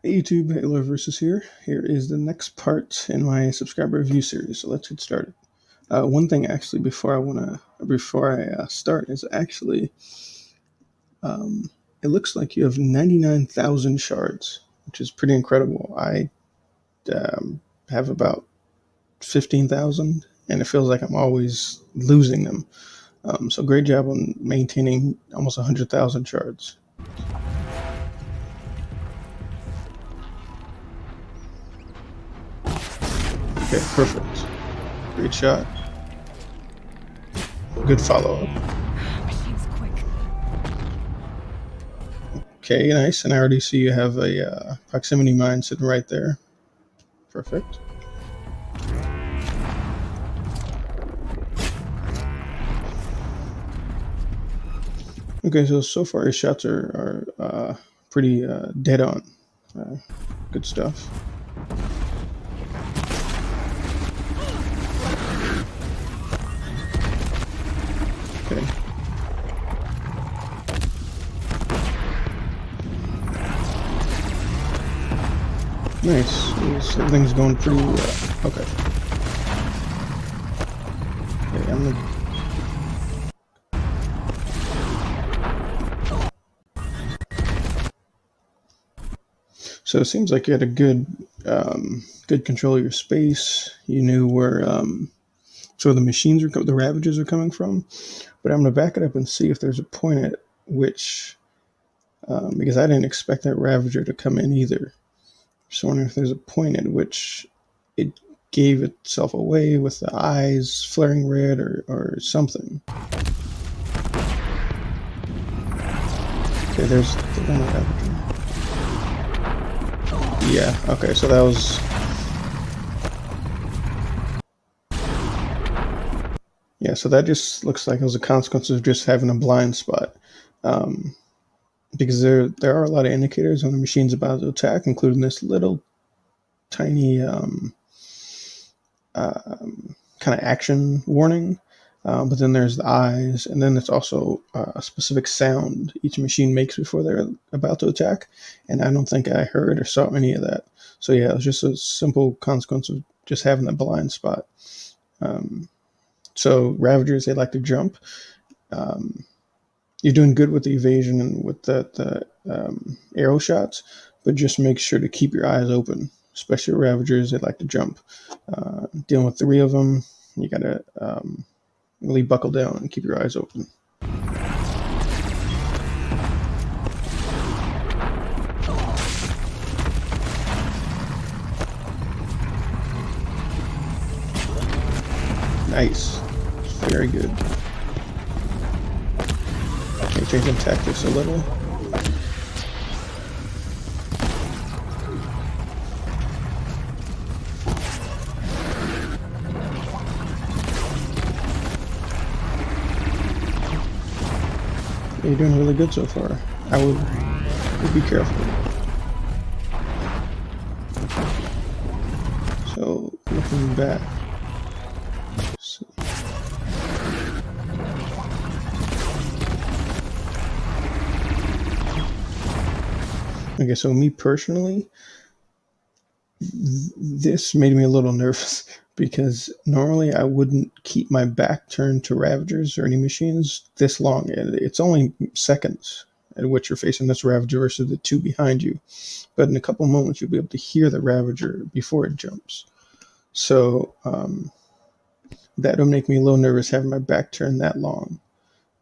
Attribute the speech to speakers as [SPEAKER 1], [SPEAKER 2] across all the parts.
[SPEAKER 1] Hey YouTube, Halo versus here. Here is the next part in my subscriber review series. So let's get started. One thing actually before I start is actually it looks like you have 99,000 shards, which is pretty incredible. I have about 15,000, and it feels like I'm always losing them. So great job on maintaining almost 100,000 shards. Okay, perfect. Great shot. Good follow-up.
[SPEAKER 2] Machine's quick.
[SPEAKER 1] Okay, nice. And I already see you have a proximity mine sitting right there. Perfect. Okay, so far your shots are pretty dead on. Good stuff. Okay. Nice. Everything's going pretty okay. Okay, I'm gonna. So it seems like you had a good control of your space. You knew where the machines the Ravagers are coming from. But I'm gonna back it up and see if there's a point at which, because I didn't expect that Ravager to come in either. Just wondering if there's a point at which it gave itself away with the eyes flaring red or something. Okay, there's the one Ravager. Yeah, okay, so that was. Yeah, so that just looks like it was a consequence of just having a blind spot. Because there are a lot of indicators when the machine's about to attack, including this little tiny kind of action warning. But then there's the eyes, and then it's also a specific sound each machine makes before they're about to attack. And I don't think I heard or saw any of that. So yeah, it was just a simple consequence of just having that blind spot. So Ravagers, they like to jump. You're doing good with the evasion and with the arrow shots, but just make sure to keep your eyes open. Especially Ravagers, they like to jump. Dealing with 3 of them, you gotta really buckle down and keep your eyes open. Nice. Very good. Okay, changing tactics a little. You're doing really good so far. I would be careful. So, looking back. So, okay, so me personally, this made me a little nervous because normally I wouldn't keep my back turned to Ravagers or any machines this long. It's only seconds at which you're facing this Ravager versus the 2 behind you. But in a couple moments, you'll be able to hear the Ravager before it jumps. So that would make me a little nervous having my back turned that long.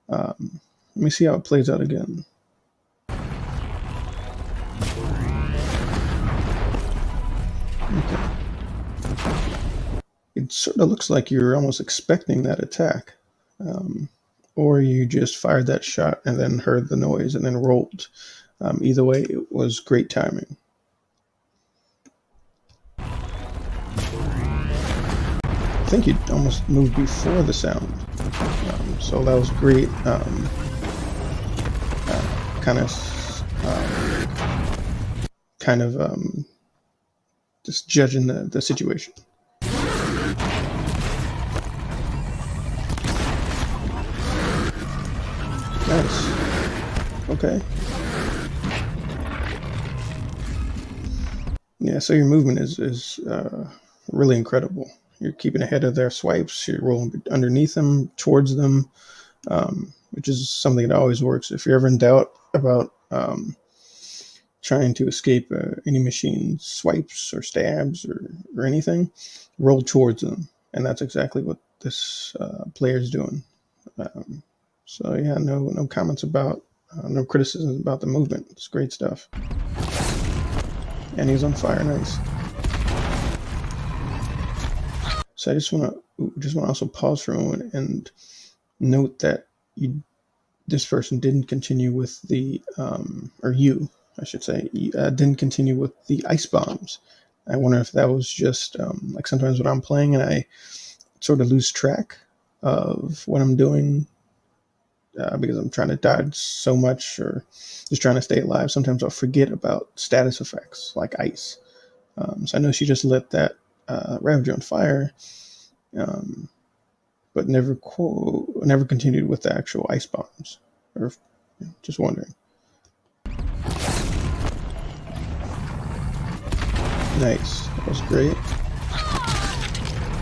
[SPEAKER 1] Let me see how it plays out again. Okay. It sort of looks like you're almost expecting that attack. Or you just fired that shot and then heard the noise and then rolled. Either way, it was great timing. I think you almost moved before the sound. So that was great. Kind of just judging the situation. Nice. Okay. Yeah, so your movement is really incredible. You're keeping ahead of their swipes. You're rolling underneath them, towards them, which is something that always works. If you're ever in doubt about trying to escape any machine swipes or stabs or anything, roll towards them, and that's exactly what this player is doing. Um, so yeah, no comments about, no criticisms about the movement. It's great stuff. And he's on fire, nice. So I just want to also pause for a moment and note that this person didn't continue with the or you, I should say, didn't continue with the ice bombs. I wonder if that was just like sometimes when I'm playing and I sort of lose track of what I'm doing because I'm trying to dodge so much or just trying to stay alive. Sometimes I'll forget about status effects like ice. So I know she just lit that Ravager on fire, um, but never continued with the actual ice bombs. Or just wondering. Nice, that was great.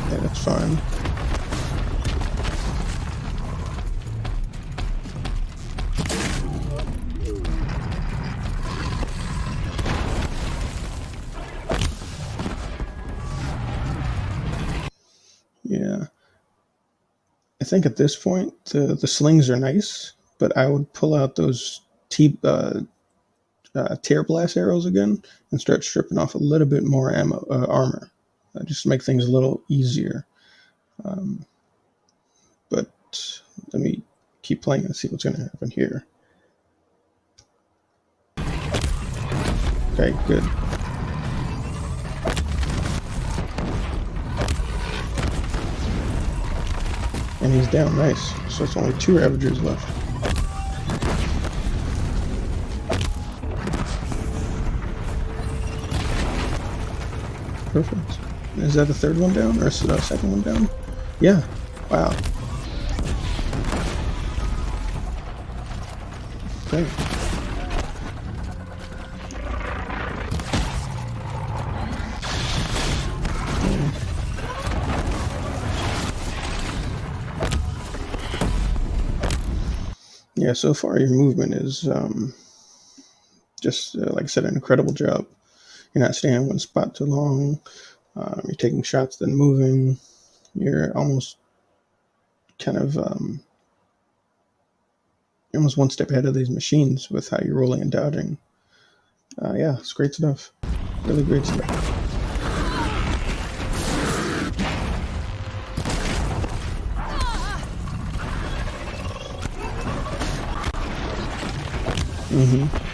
[SPEAKER 1] Yeah, that's fine. Yeah, I think at this point the slings are nice, but I would pull out those tear blast arrows again and start stripping off a little bit more armor, just to make things a little easier. Um, but let me keep playing and see what's going to happen here. Okay, good. And he's down, nice. So it's only 2 Ravagers left. Perfect. Is that the third one down or the second one down? Yeah. Wow. Great. Yeah, so far your movement is just, like I said, an incredible job. You're not staying in one spot too long. You're taking shots, then moving. You're almost kind of almost one step ahead of these machines with how you're rolling and dodging. Yeah, it's great stuff. Really great stuff.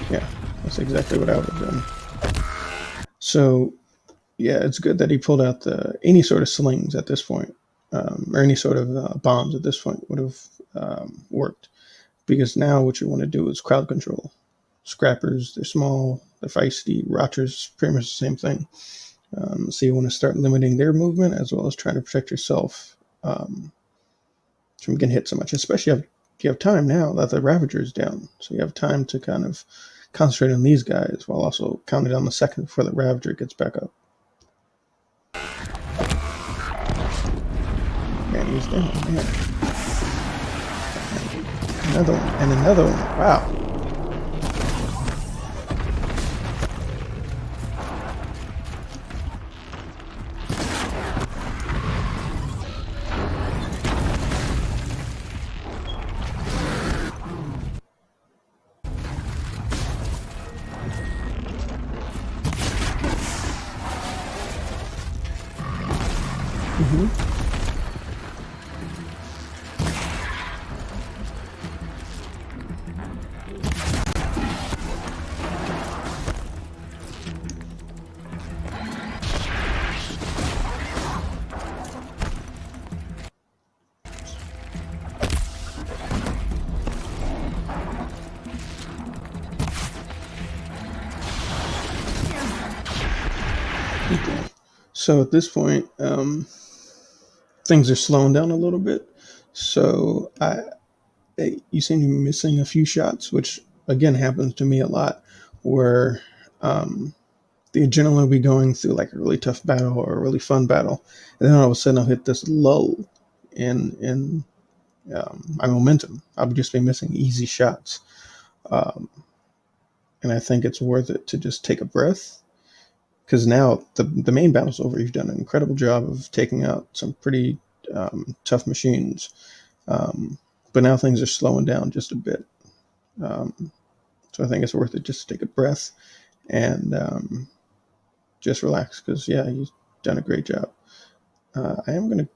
[SPEAKER 1] Yeah, that's exactly what I would have done. So yeah, it's good that he pulled out the any sort of slings at this point, or any sort of bombs at this point would have worked. Because now what you want to do is crowd control. Scrappers, they're small, they're feisty. Rotchers, pretty much the same thing. So you want to start limiting their movement as well as trying to protect yourself from getting hit so much. Especially if you have time now that the Ravager is down, so you have time to kind of concentrate on these guys while also counting down the second before the Ravager gets back up. Man, he's down. Man, another one and another one. Wow. Mm-hmm. Okay. So at this point, things are slowing down a little bit. So you seem to be missing a few shots, which again happens to me a lot, where um, the adrenaline will be going through like a really tough battle or a really fun battle, and then all of a sudden I'll hit this lull in my momentum. I'll just be missing easy shots, um, and I think it's worth it to just take a breath because now the main battle's over. You've done an incredible job of taking out some pretty tough machines, um, but now things are slowing down just a bit. Um, so I think it's worth it just to take a breath and just relax because yeah, you've done a great job. I am gonna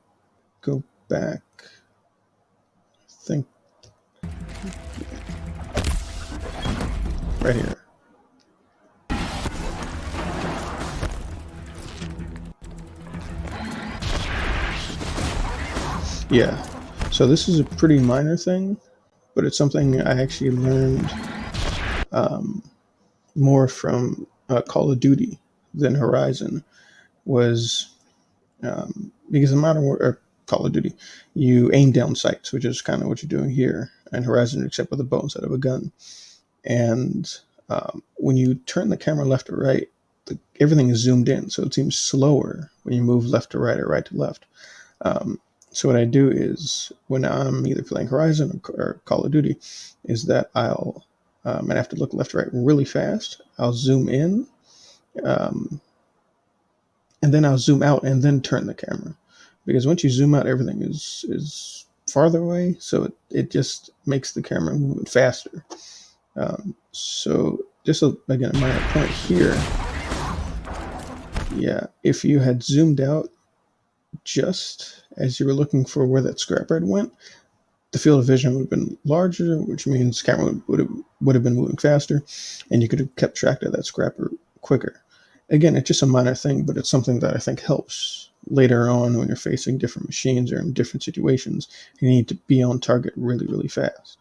[SPEAKER 1] go back. I think right here. Yeah. So this is a pretty minor thing, but it's something I actually learned um, more from Call of Duty than Horizon. Was because in Modern War or Call of Duty, you aim down sights, which is kind of what you're doing here in Horizon, except with a bow instead of a gun. And when you turn the camera left or right, everything is zoomed in, so it seems slower when you move left to right or right to left. Um, so what I do is when I'm either playing Horizon or Call of Duty, is that and I have to look left to right really fast. I'll zoom in, um, and then I'll zoom out and then turn the camera, because once you zoom out, everything is farther away, so it just makes the camera move faster. So just again a minor point here. Yeah, if you had zoomed out just as you were looking for where that scrap red went, the field of vision would have been larger, which means the camera would have been moving faster, and you could have kept track of that scrapper quicker. Again, it's just a minor thing, but it's something that I think helps later on when you're facing different machines or in different situations. You need to be on target really, really fast.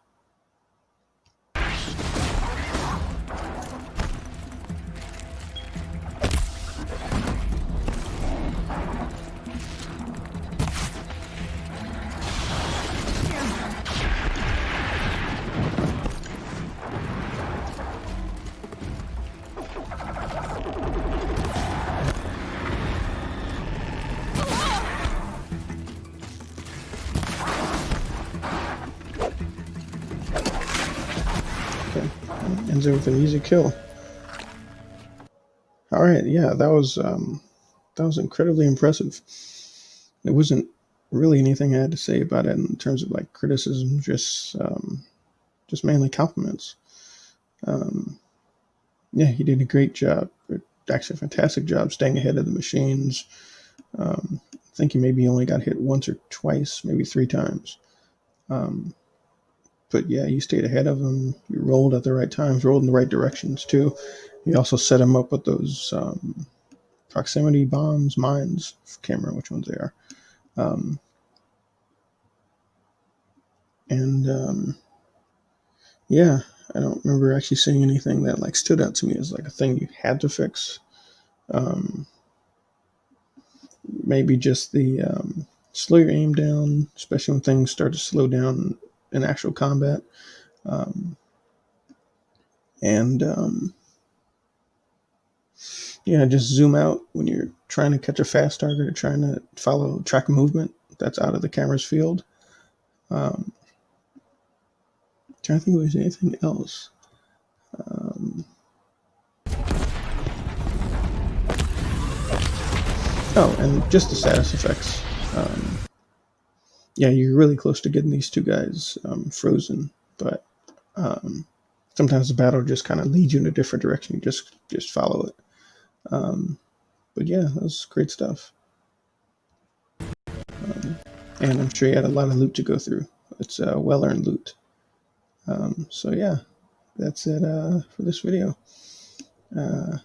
[SPEAKER 1] Okay, ends it with an easy kill. All right, yeah, that was incredibly impressive. There wasn't really anything I had to say about it in terms of like criticism, just mainly compliments. Um, yeah, he did a great job. Actually, a fantastic job staying ahead of the machines. I think he maybe only got hit once or twice, maybe three times. Um, but yeah, you stayed ahead of them. You rolled at the right times, rolled in the right directions too. You also set him up with those proximity bombs, mines. Can't remember which ones they are. Um, and yeah, I don't remember actually seeing anything that like stood out to me as like a thing you had to fix. Um, Maybe just the slow your aim down, especially when things start to slow down in actual combat. Um, and Yeah, just zoom out when you're trying to catch a fast target or trying to follow track movement that's out of the camera's field. Um, Trying to think if there's anything else. Um, oh, and just the status effects. Yeah, you're really close to getting these two guys frozen, but um, sometimes the battle just kind of leads you in a different direction. You just follow it. Um, but yeah, that was great stuff. And I'm sure you had a lot of loot to go through. It's well earned loot. So yeah, that's it for this video. Uh,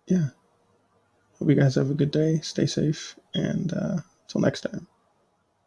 [SPEAKER 1] yeah, hope you guys have a good day. Stay safe, and until next time.